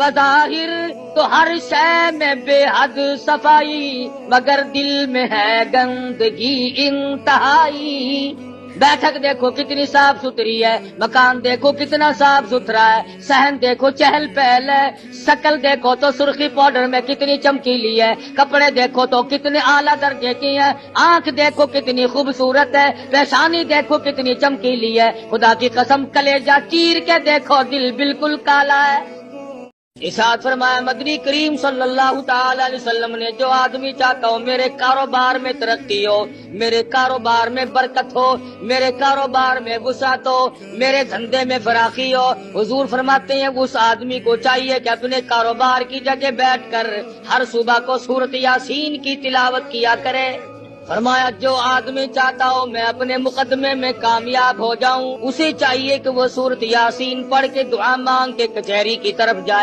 بظاہر تو ہر شے میں بے حد صفائی، مگر دل میں ہے گندگی انتہائی۔ بیٹھک دیکھو کتنی صاف ستھری ہے، مکان دیکھو کتنا صاف ستھرا ہے، صحن دیکھو چہل پہل ہے، شکل دیکھو تو سرخی پاؤڈر میں کتنی چمکیلی ہے، کپڑے دیکھو تو کتنے اعلیٰ درجے کی ہیں، آنکھ دیکھو کتنی خوبصورت ہے، پیشانی دیکھو کتنی چمکیلی ہے، خدا کی قسم کلیجہ چیر کے دیکھو دل بالکل کالا ہے۔ ارشاد فرمایا مدنی کریم صلی اللہ تعالی علیہ وسلم نے، جو آدمی چاہتا ہو میرے کاروبار میں ترقی ہو، میرے کاروبار میں برکت ہو، میرے کاروبار میں وسعت ہو، میرے دھندے میں فراخی ہو، حضور فرماتے ہیں اس آدمی کو چاہیے کہ اپنے کاروبار کی جگہ بیٹھ کر ہر صبح کو سورۃ یاسین کی تلاوت کیا کرے۔ فرمایا جو آدمی چاہتا ہو میں اپنے مقدمے میں کامیاب ہو جاؤں، اسے چاہیے کہ وہ سورۃ یاسین پڑھ کے دعا مانگ کے کچہری کی طرف جائے۔